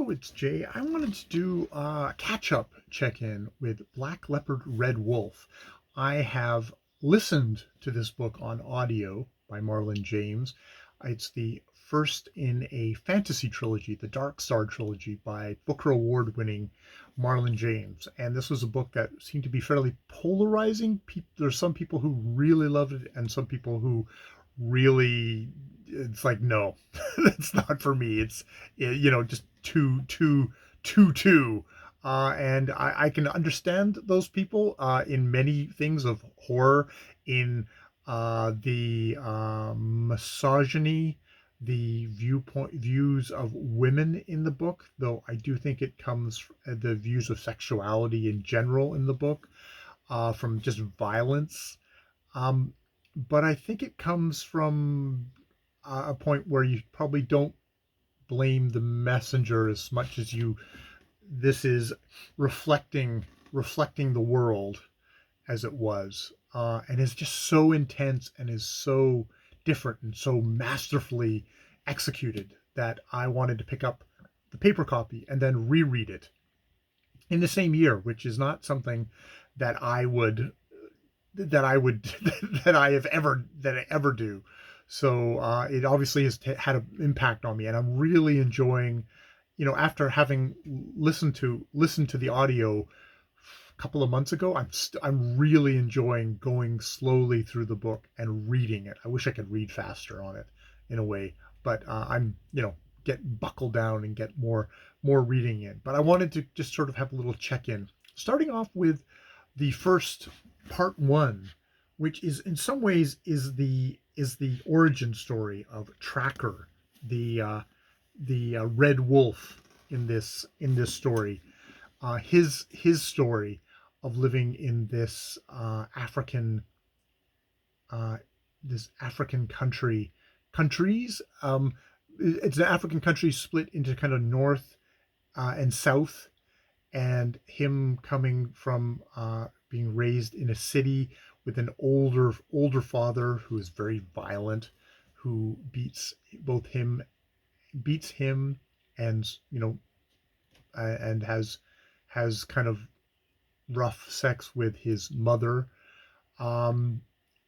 Hello, it's Jay. I wanted to do a catch-up check-in with Black Leopard, Red Wolf. I have listened to this book on audio by Marlon James. It's the first in a fantasy trilogy, the Dark Star trilogy by Booker Award-winning Marlon James. And this was a book that seemed to be fairly polarizing. There's some people who really loved it and some people who really, it's like, no, it's not for me. It's, just too. And I can understand those people in many things of horror, in the misogyny, the views of women in the book, though I do think it comes the views of sexuality in general in the book, from just violence. But I think it comes from a point where you probably don't blame the messenger as much as you. This is reflecting the world as it was, and is just so intense and is so different and so masterfully executed that I wanted to pick up the paper copy and then reread it in the same year, which is not something that I would that I would that I ever do. So it obviously has had an impact on me, and I'm really enjoying. After having listened to the audio a couple of months ago, I'm really enjoying going slowly through the book and reading it. I wish I could read faster on it, in a way, but I'm get buckled down and get more reading in. But I wanted to just sort of have a little check in, starting off with the first part one, which is in some ways is the origin story of Tracker, the red wolf in this story. His story of living in this African countries. It's an African country split into kind of north and south, and him coming from being raised in a city with an older father who is very violent, who beats him, and and has kind of rough sex with his mother, um,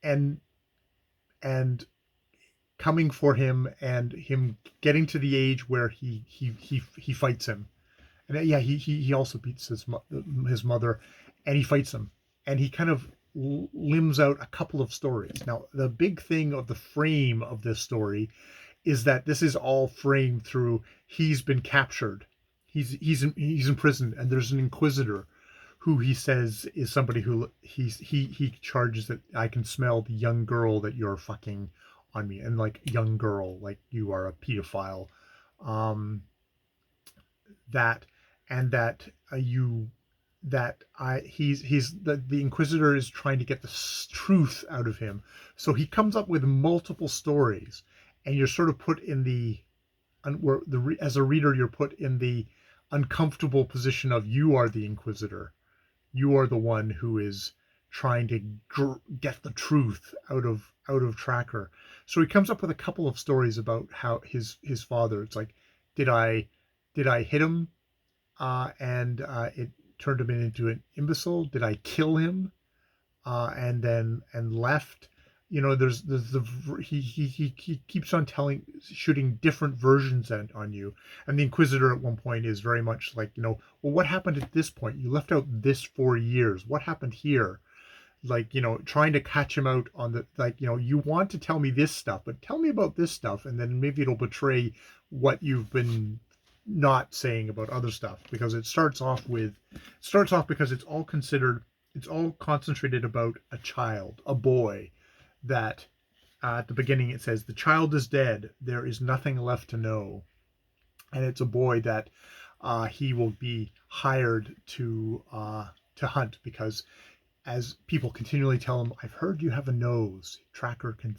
and and coming for him, and him getting to the age where he fights him. And yeah, he also beats his mother, and he fights him, and he kind of limbs out a couple of stories. Now, the big thing of the frame of this story is that this is all framed through he's been captured, he's imprisoned, and there's an inquisitor who he says is somebody who he charges that I can smell the young girl that you're fucking on me, and like young girl, like you are a pedophile. Um, that and that you that I he's the Inquisitor is trying to get the truth out of him. So he comes up with multiple stories, and you're sort of put in where as a reader you're put in the uncomfortable position of you are the Inquisitor, you are the one who is trying to get the truth out of Tracker. So he comes up with a couple of stories about how his father. It's like, did I hit him, and it turned him into an imbecile? Did I kill him, and left? There's he keeps on shooting different versions on you, and the Inquisitor at one point is very much like, well, what happened at this point? You left out this 4 years. What happened here? Like, trying to catch him out on the, like, you want to tell me this stuff, but tell me about this stuff, and then maybe it'll betray what you've been not saying about other stuff, because it starts off because it's all concentrated about a child, a boy, that at the beginning it says the child is dead, there is nothing left to know. And it's a boy that he will be hired to hunt, because as people continually tell him, I've heard you have a nose. Tracker can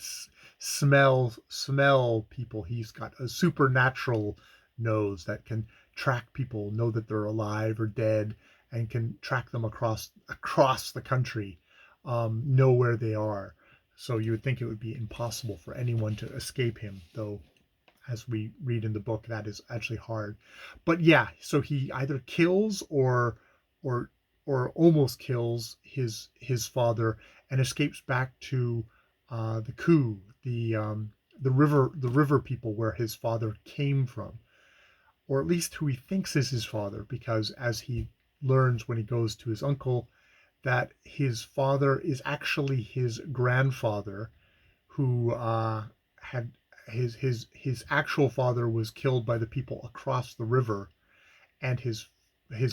smell people. He's got a supernatural nose that can track people, know that they're alive or dead, and can track them across the country, know where they are. So you would think it would be impossible for anyone to escape him, though as we read in the book, that is actually hard. But yeah, so he either kills or or almost kills his father and escapes back to the coup, the river people where his father came from, or at least who he thinks is his father, because as he learns when he goes to his uncle that his father is actually his grandfather, who had his actual father was killed by the people across the river, and his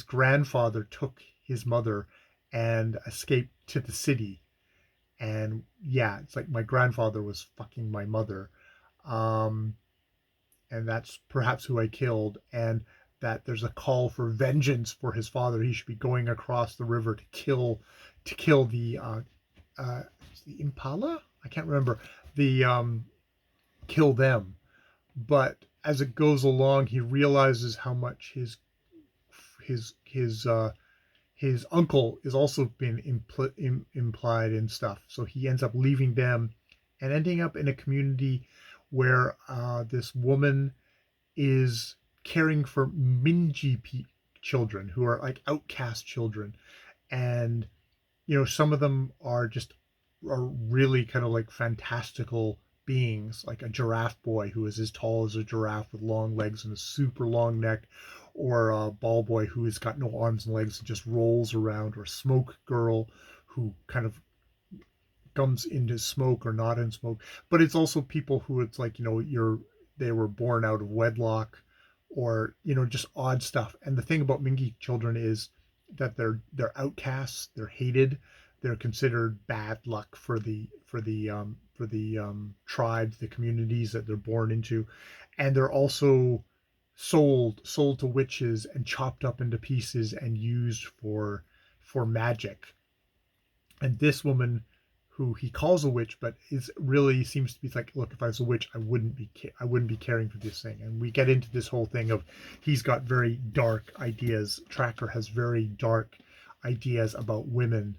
grandfather took his mother and escaped to the city. And yeah, it's like my grandfather was fucking my mother. Um, and that's perhaps who I killed, and that there's a call for vengeance for his father. He should be going across the river to kill uh, the impala. I can't remember the kill them. But as it goes along, he realizes how much his his uh, his uncle is also been implied in stuff. So he ends up leaving them and ending up in a community where this woman is caring for Minji children who are like outcast children, and some of them are really kind of like fantastical beings, like a giraffe boy who is as tall as a giraffe with long legs and a super long neck, or a ball boy who has got no arms and legs and just rolls around, or a smoke girl who kind of comes into smoke or not in smoke. But it's also people who it's like, they were born out of wedlock, or just odd stuff. And the thing about Mingi children is that they're outcasts, they're hated, they're considered bad luck for the tribes, the communities that they're born into. And they're also sold to witches and chopped up into pieces and used for magic. And this woman, who he calls a witch, but is really seems to be like, look, if I was a witch, I wouldn't be caring for this thing. And we get into this whole thing of he's got very dark ideas. Tracker has very dark ideas about women,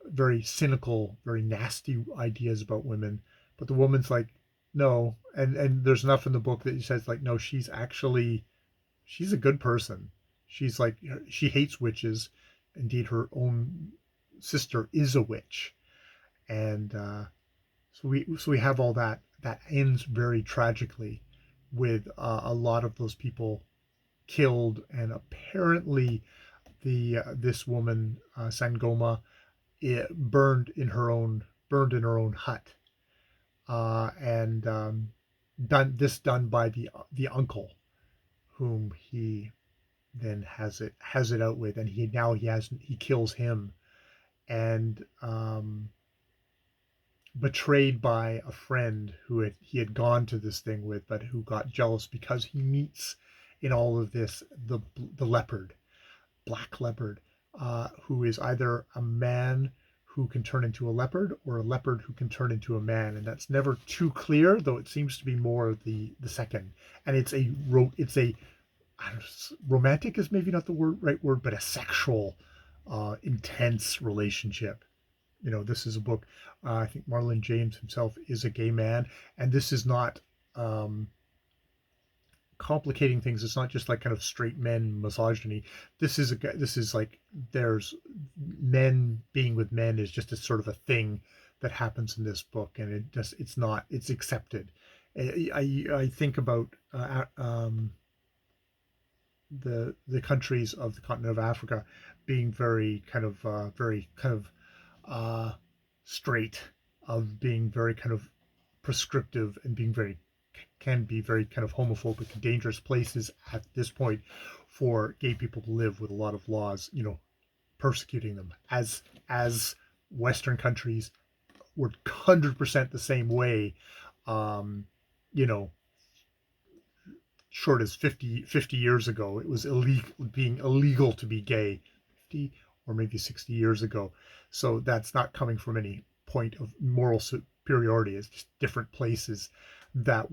very cynical, very nasty ideas about women. But the woman's like, no, and there's enough in the book that he says like, no, she's a good person. She's like, she hates witches. Indeed, her own sister is a witch, and so we have all that ends very tragically with a lot of those people killed, and apparently the this woman Sangoma, burned in her own hut, and done by the uncle whom he then has it out with, and he kills him, and betrayed by a friend he had gone to this thing with, but who got jealous because he meets in all of this the leopard, Black Leopard, who is either a man who can turn into a leopard or a leopard who can turn into a man, and that's never too clear, though it seems to be more the second. And it's a romantic is maybe not the right word, but a sexual, intense relationship. This is a book. I think Marlon James himself is a gay man, and this is not um, complicating things. It's not just like kind of straight men misogyny. This is like there's men being with men is just a sort of a thing that happens in this book, and it's accepted. I think about the countries of the continent of Africa being very kind of uh, straight, of being very kind of prescriptive, and being very can be very kind of homophobic and dangerous places at this point for gay people to live, with a lot of laws, persecuting them, as Western countries were 100% the same way. Um, you know, short as 50 years ago, it was illegal to be gay, 50 or maybe 60 years ago. So that's not coming from any point of moral superiority. It's just different places that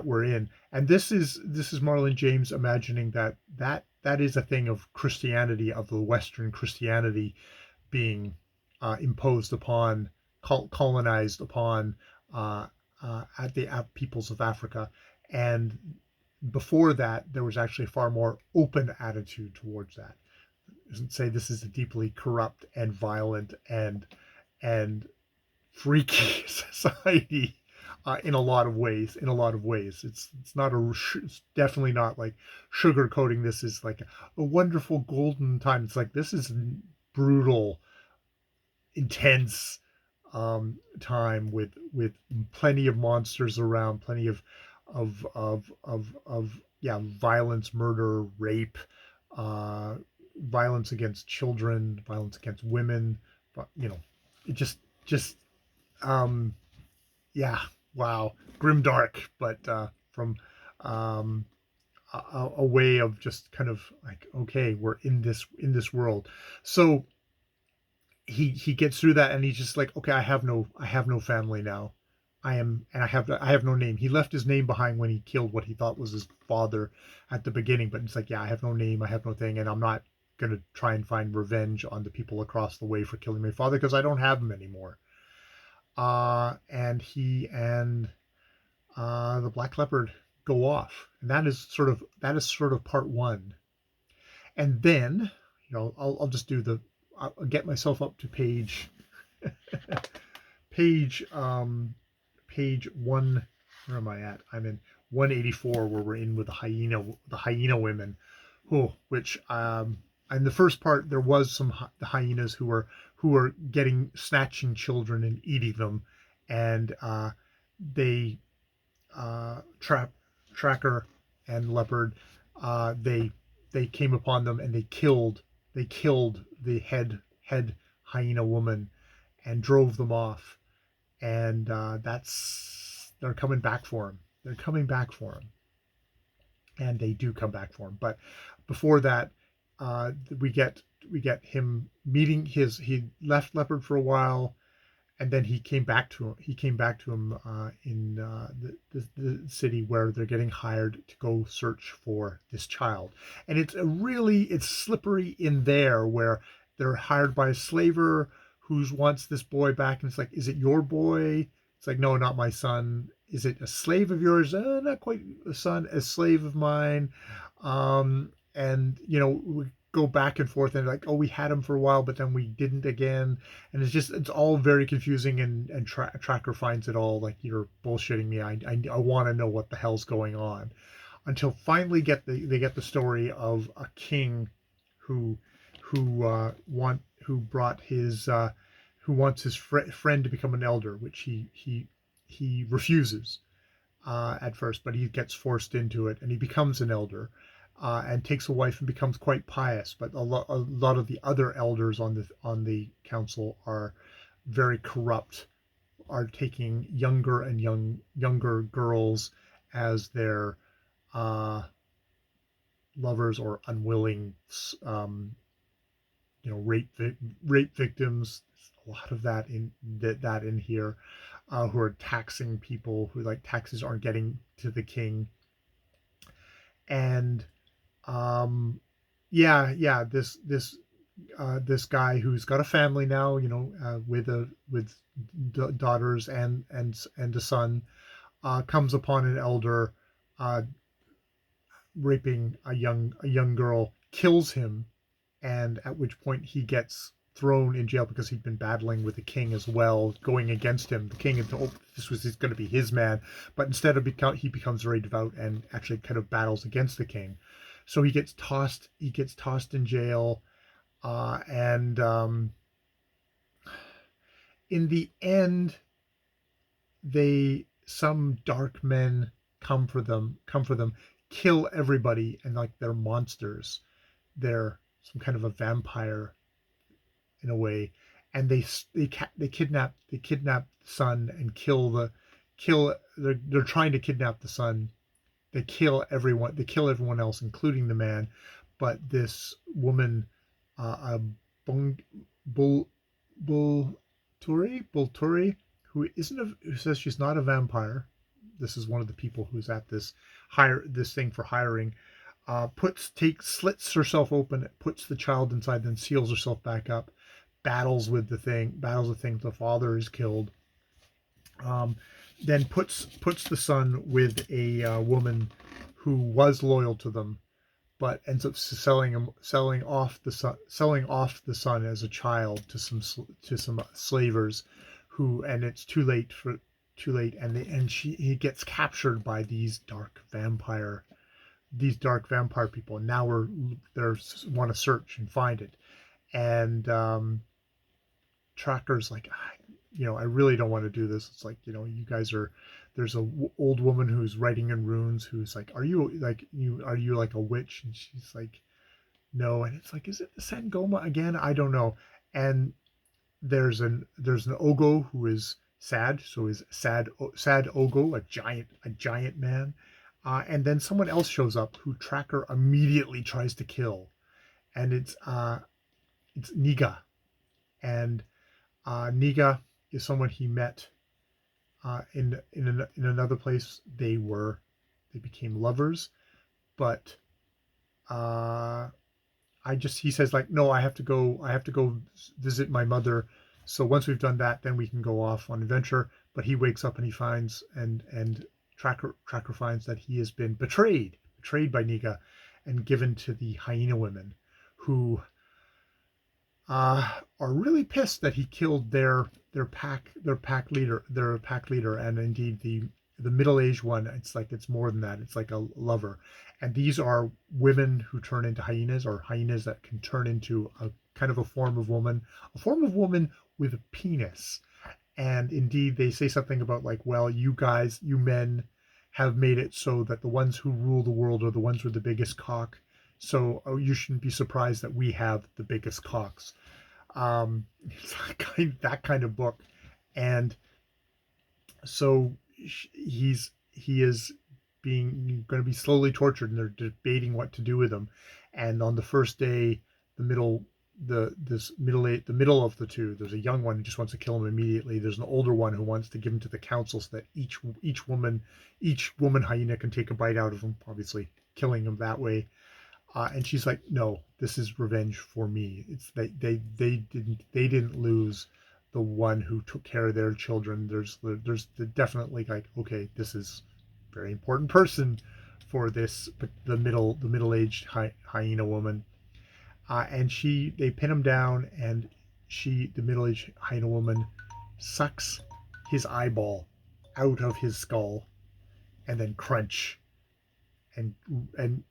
we're in. And this is Marlon James imagining that is a thing of Christianity, of the Western Christianity being imposed upon, colonized upon, at the peoples of Africa. And before that, there was actually a far more open attitude towards that. It doesn't say this is a deeply corrupt and violent and freaky society in a lot of ways. In a lot of ways, it's not it's definitely not like sugarcoating. This is like a wonderful golden time. It's like this is brutal, intense time with plenty of monsters around, plenty of yeah, violence, murder, rape, uh, violence against children, violence against women. But you know, it just um, yeah, wow, grimdark, but from um, a way of just kind of like, okay, we're in this world. So he gets through that, and he's just like, okay, I have no family now. I have no name. He left his name behind when he killed what he thought was his father at the beginning, but it's like, yeah, I have no name, I have no thing, and I'm not gonna try and find revenge on the people across the way for killing my father because I don't have him anymore. And he and the Black Leopard go off, and that is sort of part one. And then, you know, I'll just do the I'll get myself up to page page one. Where am I at? I'm in 184, where we're in with the hyena women, who which in the first part there was some the hyenas who were getting snatching children and eating them, and they trap tracker and leopard, they came upon them and they killed the head hyena woman and drove them off. And that's they're coming back for him. They're coming back for him, and they do come back for him. But before that, uh, we get him meeting his. He left Leopard for a while, and then he came back to him in the city where they're getting hired to go search for this child. And it's slippery in there, where they're hired by a slaver who wants this boy back, and it's like, is it your boy? It's like, no, not my son. Is it a slave of yours? Not quite a son, a slave of mine. And you know, we go back and forth, and like, oh, we had him for a while, but then we didn't again. And it's all very confusing, and Tracker finds it all like, you're bullshitting me. I want to know what the hell's going on, until finally they get the story of a king who who brought his who wants his friend to become an elder, which he refuses at first, but he gets forced into it, and he becomes an elder, and takes a wife and becomes quite pious. But a lot of the other elders on the council are very corrupt, are taking younger girls as their uh, lovers or unwilling, um, you know, rape victims. A lot of that in here, who are taxing people, who like taxes aren't getting to the king. And yeah, this guy who's got a family now, you know, with daughters and a son, comes upon an elder uh, raping a young girl, kills him, and at which point he gets thrown in jail because he'd been battling with the king as well, going against him. The king had hoped this was going to be his man, but instead he becomes very devout and actually kind of battles against the king. So he gets tossed. He gets tossed in jail, and in the end, some dark men come for them, kill everybody, and like they're monsters. They're some kind of a vampire in a way, and they kidnap the son and kill. They're trying to kidnap the son. They kill everyone. They kill everyone else, including the man. But this woman, a Bung, Bull, Bulturi, who says she's not a vampire. This is one of the people who's at this thing for hiring. Slits herself open, puts the child inside, then seals herself back up. Battles with the thing. The father is killed. Um, then puts the son with a woman who was loyal to them, but ends up selling off the son as a child to some slavers, who, and it's too late, and he gets captured by these dark vampire people, and now they're want to search and find it, and Tracker's like, I really don't want to do this. It's like, you guys are, there's a old woman who's writing in runes who's like, are you like a witch? And she's like, no. And it's like, is it the Sangoma again? I don't know. And there's an Ogo who is sad. So is sad Ogo, a giant man. And then someone else shows up who Tracker immediately tries to kill. And it's Niga. And Niga is someone he met in another place. They became lovers, but uh, he says like, no, I have to go visit my mother. So once we've done that, then we can go off on adventure. But he wakes up and he finds and Tracker finds that he has been betrayed by Niga, and given to the hyena women, who are really pissed that he killed their pack leader, and indeed the middle aged one. It's more than that. It's like a lover, and these are women who turn into hyenas, or hyenas that can turn into a kind of a form of woman with a penis. And indeed, they say something about like, well, you men, have made it so that the ones who rule the world are the ones with the biggest cock. So you shouldn't be surprised that we have the biggest cocks. It's that kind of book, and so he is being going to be slowly tortured, and they're debating what to do with him. And on the first day, the middle the middle of the two, there's a young one who just wants to kill him immediately. There's an older one who wants to give him to the council so that each woman hyena can take a bite out of him, obviously killing him that way. And she's like, no, this is revenge for me. It's they didn't lose the one who took care of their children. There's definitely like, okay, this is a very important person for this, but the middle aged hyena woman, and they pin him down, and the middle aged hyena woman sucks his eyeball out of his skull, and then crunch, and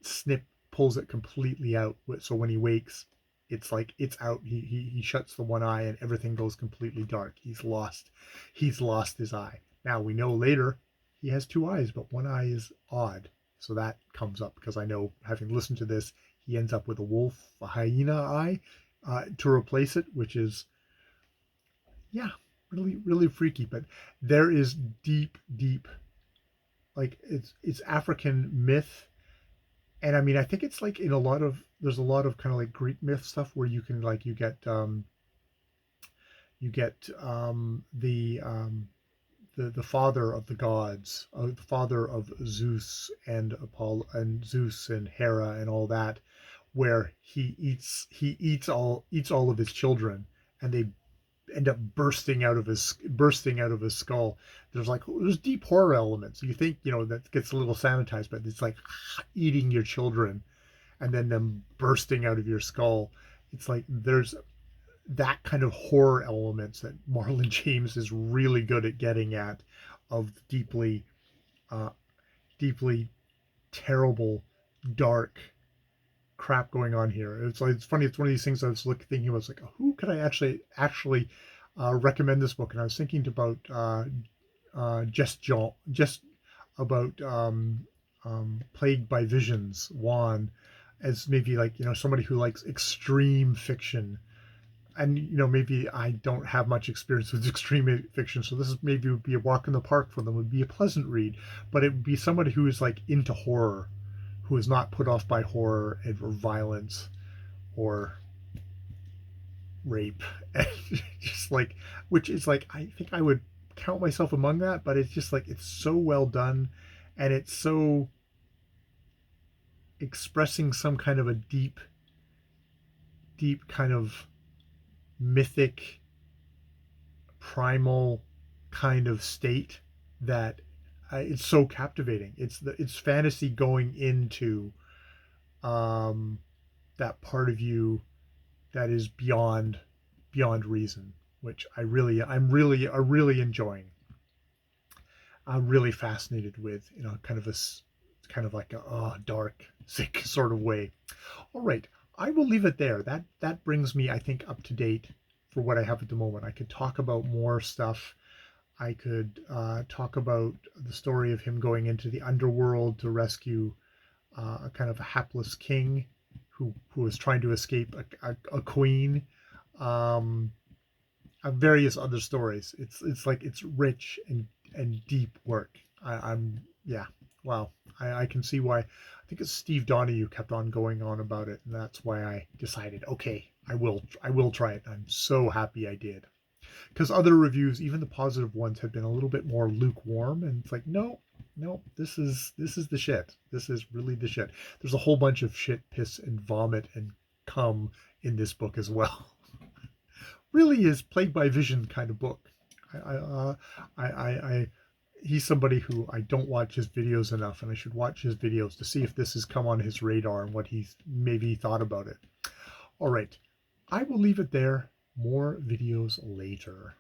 snip, pulls it completely out. So when he wakes, it's like it's out. He shuts the one eye, and everything goes completely dark. He's lost his eye. Now we know later he has two eyes, but one eye is odd. So that comes up because I know, having listened to this, he ends up with a hyena eye to replace it, which is, yeah, really really freaky. But there is deep, like, it's African myth. And I mean, I think it's like there's a lot of kind of like Greek myth stuff where you can like you get the father of the gods, the father of Zeus and Apollo and Zeus and Hera and all that, where he eats all of his children, and they end up bursting out of his skull. There's deep horror elements. You think, that gets a little sanitized, but it's like eating your children and then them bursting out of your skull. It's like there's that kind of horror elements that Marlon James is really good at getting at, of uh, deeply terrible, dark crap going on here. It's funny. It's one of these things I was thinking about. It's like, who could I actually recommend this book? And I was thinking about just about Plagued by Visions, Juan, as maybe like, somebody who likes extreme fiction. And maybe I don't have much experience with extreme fiction, so this is maybe would be a walk in the park for them. It would be a pleasant read, but it would be somebody who is like into horror, who is not put off by horror or violence or rape, and just like, which is like, I think I would count myself among that. But it's just like, it's so well done, and it's so expressing some kind of a deep kind of mythic, primal kind of state that it's so captivating. It's fantasy going into um, that part of you that is beyond reason, which I'm really enjoying. I'm really fascinated with, kind of kind of like a dark, sick sort of way. All right, I will leave it there. That brings me, I think, up to date for what I have at the moment. I could talk about more stuff. I could talk about the story of him going into the underworld to rescue a kind of a hapless king who was trying to escape a queen. Um, Various other stories. It's like it's rich and deep work. I'm yeah. Wow. I can see why. I think it's Steve Donahue kept on going on about it, and that's why I decided, okay, I will try it. I'm so happy I did. Because other reviews, even the positive ones, have been a little bit more lukewarm, and it's like, no, no, this is the shit. This is really the shit. There's a whole bunch of shit, piss, and vomit and cum in this book as well. Really is played by vision kind of book. I he's somebody who I don't watch his videos enough, and I should watch his videos to see if this has come on his radar and what he's maybe thought about it. All right, I will leave it there. More videos later.